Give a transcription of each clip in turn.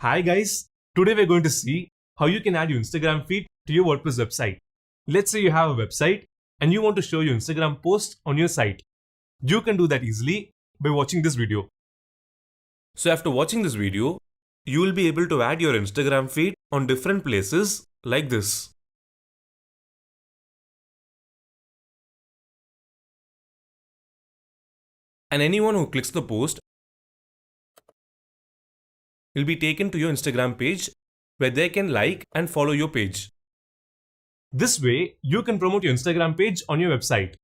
Hi guys, today we're going to see how you can add your Instagram feed to your WordPress website. Let's say you have a website and you want to show your Instagram post on your site. You can do that easily by watching this video. So after watching this video, you will be able to add your Instagram feed on different places like this. And anyone who clicks the post will be taken to your Instagram page where they can like and follow your page. This way, you can promote your Instagram page on your website.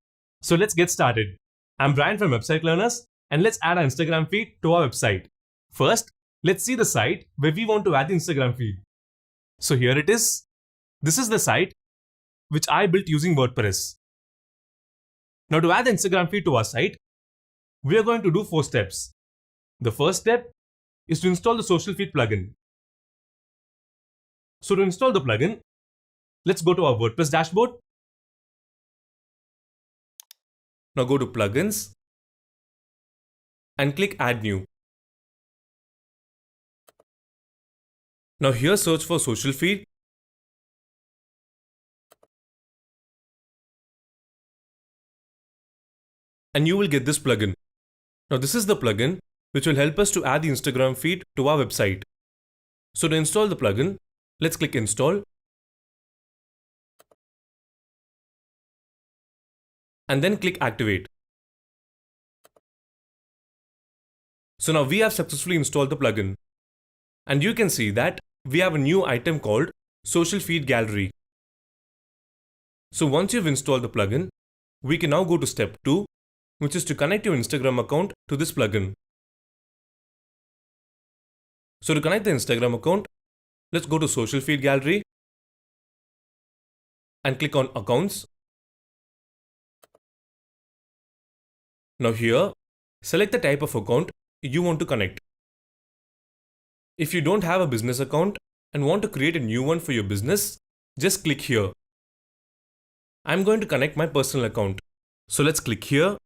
So let's get started. I'm Brian from Website Learners, and let's add our Instagram feed to our website. First, let's see the site where we want to add the Instagram feed. So here it is. This is the site which I built using WordPress. Now to add the Instagram feed to our site, we are going to do 4 steps. The first step is to install the social feed plugin. So to install the plugin, let's go to our WordPress dashboard. Now go to Plugins and click Add New. Now here search for social feed. And you will get this plugin. Now this is the plugin which will help us to add the Instagram feed to our website. So to install the plugin, let's click Install. And then click Activate. So now we have successfully installed the plugin. And you can see that we have a new item called Social Feed Gallery. So once you've installed the plugin, we can now go to step 2, which is to connect your Instagram account to this plugin. So to connect the Instagram account, let's go to Social Feed Gallery and click on Accounts. Now here, select the type of account you want to connect. If you don't have a business account and want to create a new one for your business, just click here. I'm going to connect my personal account. So let's click here.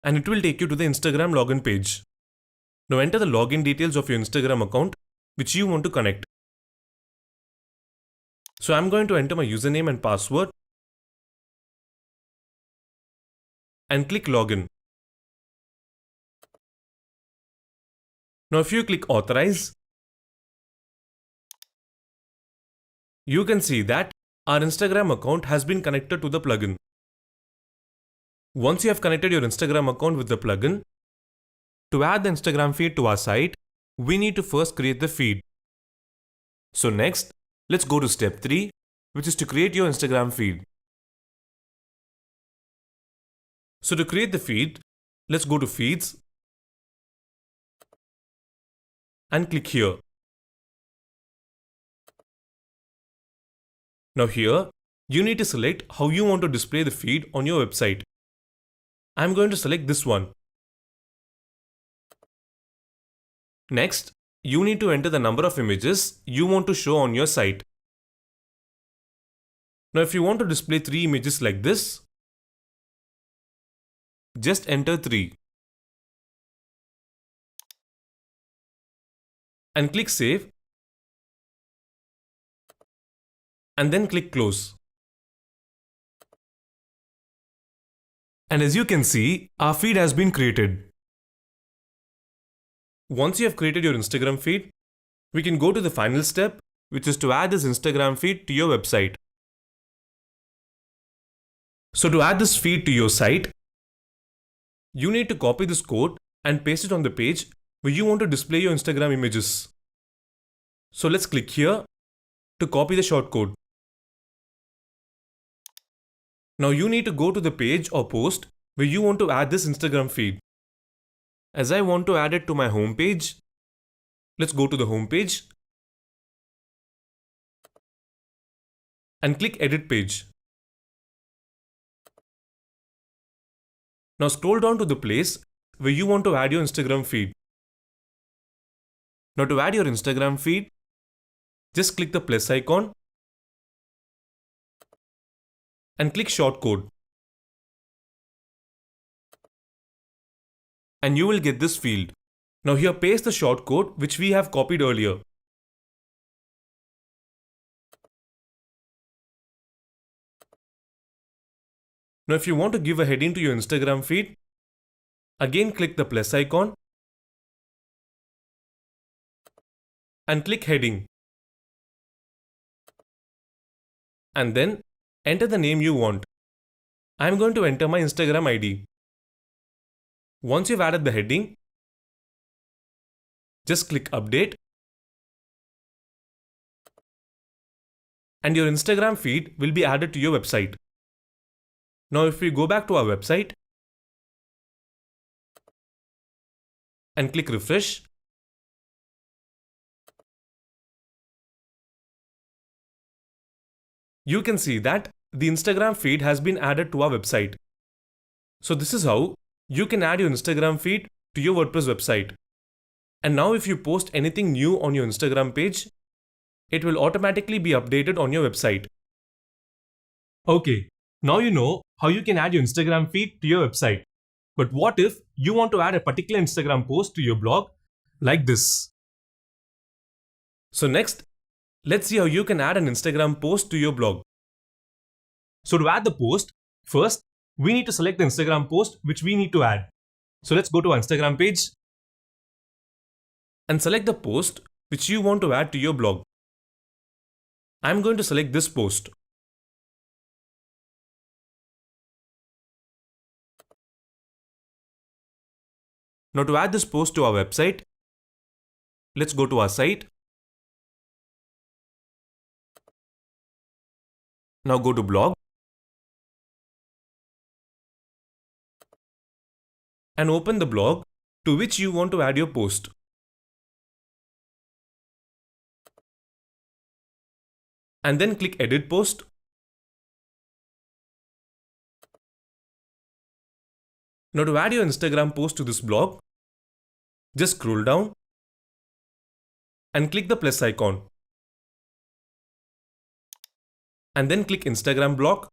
And it will take you to the Instagram login page. Now enter the login details of your Instagram account which you want to connect. So I'm going to enter my username and password and click Login. Now if you click Authorize, you can see that our Instagram account has been connected to the plugin. Once you have connected your Instagram account with the plugin, to add the Instagram feed to our site, we need to first create the feed. So next, let's go to step 3, which is to create your Instagram feed. So to create the feed, let's go to Feeds and click here. Now here, you need to select how you want to display the feed on your website. I'm going to select this one. Next, you need to enter the number of images you want to show on your site. Now if you want to display 3 images like this, just enter 3. And click Save. And then click Close. And as you can see, our feed has been created. Once you have created your Instagram feed, we can go to the final step, which is to add this Instagram feed to your website. So to add this feed to your site, you need to copy this code and paste it on the page where you want to display your Instagram images. So let's click here to copy the shortcode. Now you need to go to the page or post where you want to add this Instagram feed. As I want to add it to my home page, let's go to the home page and click Edit Page. Now scroll down to the place where you want to add your Instagram feed. Now to add your Instagram feed, just click the plus icon and click Shortcode. and you will get this field. Now here paste the shortcode which we have copied earlier. Now if you want to give a heading to your Instagram feed, again click the plus icon and click heading. And then enter the name you want. I am going to enter my Instagram ID. Once you've added the heading, just click update and your Instagram feed will be added to your website. Now if we go back to our website and click refresh, you can see that the Instagram feed has been added to our website. So this is how you can add your Instagram feed to your WordPress website. And now if you post anything new on your Instagram page, it will automatically be updated on your website. Okay, now you know how you can add your Instagram feed to your website. But what if you want to add a particular Instagram post to your blog like this? So next, let's see how you can add an Instagram post to your blog. So to add the post, first, we need to select the Instagram post which we need to add. So let's go to our Instagram page and select the post which you want to add to your blog. I'm going to select this post. Now to add this post to our website, let's go to our site. Now go to blog and open the blog to which you want to add your post. And then click edit post. Now to add your Instagram post to this blog, just scroll down and click the plus icon. And then click Instagram block.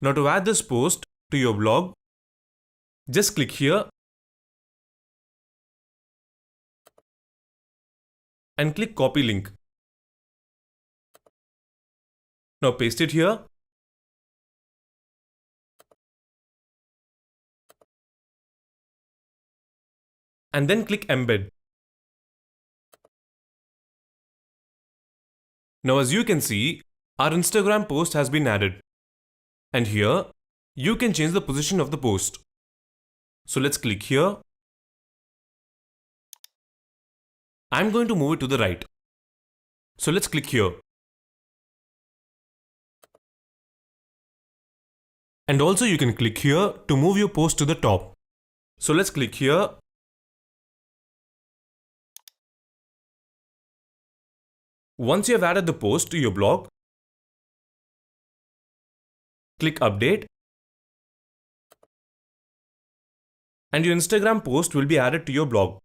Now to add this post to your blog, just click here and click copy link. Now paste it here. And then click embed. Now as you can see, our Instagram post has been added. And here, you can change the position of the post. So let's click here. I'm going to move it to the right. So let's click here. And also you can click here to move your post to the top. So let's click here. Once you have added the post to your blog, click update. And your Instagram post will be added to your blog.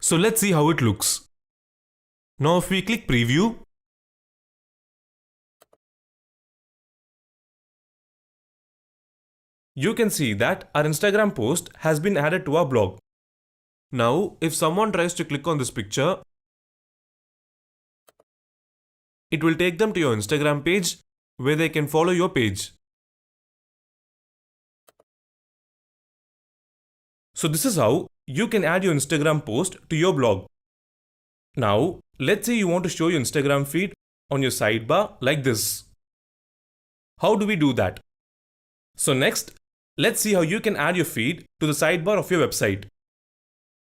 So let's see how it looks. Now if we click preview, you can see that our Instagram post has been added to our blog. Now if someone tries to click on this picture, it will take them to your Instagram page where they can follow your page. So this is how you can add your Instagram post to your blog. Now, let's say you want to show your Instagram feed on your sidebar like this. How do we do that? So next, let's see how you can add your feed to the sidebar of your website.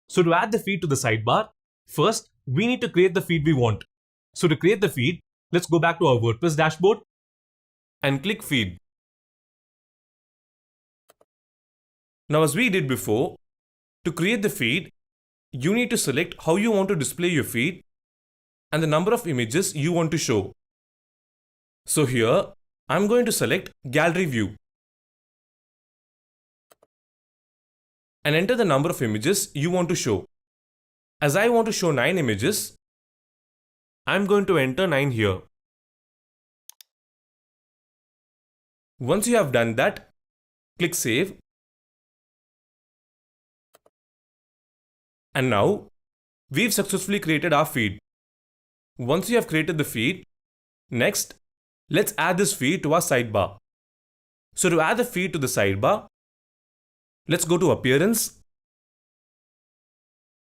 So to add the feed to the sidebar, first we need to create the feed we want. So to create the feed, let's go back to our WordPress dashboard and click feed. Now as we did before, to create the feed, you need to select how you want to display your feed and the number of images you want to show. So here, I'm going to select gallery view and enter the number of images you want to show. As I want to show 9 images, I'm going to enter 9 here. Once you have done that, click Save. And now, we've successfully created our feed. Once you have created the feed, next, let's add this feed to our sidebar. So to add the feed to the sidebar, let's go to Appearance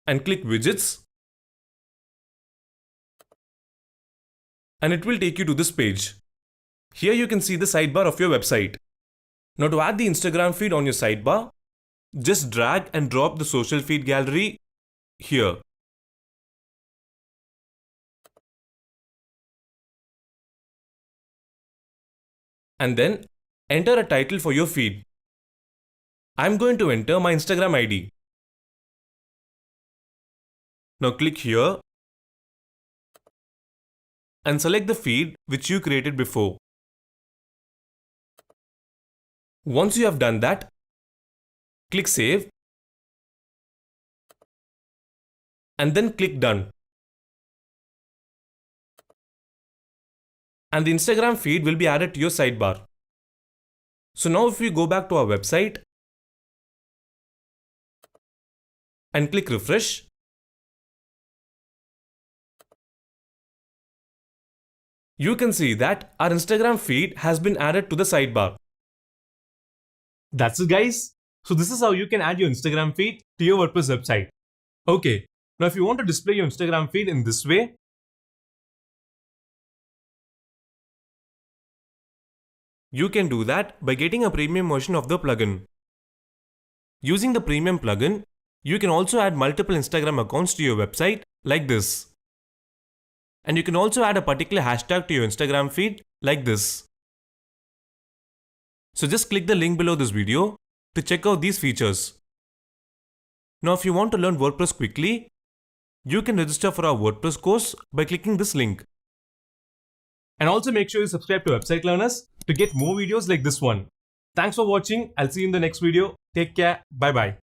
and click Widgets. And it will take you to this page. Here you can see the sidebar of your website. Now to add the Instagram feed on your sidebar, just drag and drop the social feed gallery here. And then enter a title for your feed. I'm going to enter my Instagram ID. Now click here and select the feed which you created before. Once you have done that, click Save and then click Done. And the Instagram feed will be added to your sidebar. So now if we go back to our website and click Refresh, you can see that our Instagram feed has been added to the sidebar. That's it, guys. So this is how you can add your Instagram feed to your WordPress website. Okay, now if you want to display your Instagram feed in this way, you can do that by getting a premium version of the plugin. Using the premium plugin, you can also add multiple Instagram accounts to your website like this. And you can also add a particular hashtag to your Instagram feed like this. So just click the link below this video to check out these features. Now if you want to learn WordPress quickly, you can register for our WordPress course by clicking this link. And also make sure you subscribe to Website Learners to get more videos like this one. Thanks for watching. I'll see you in the next video. Take care. Bye bye.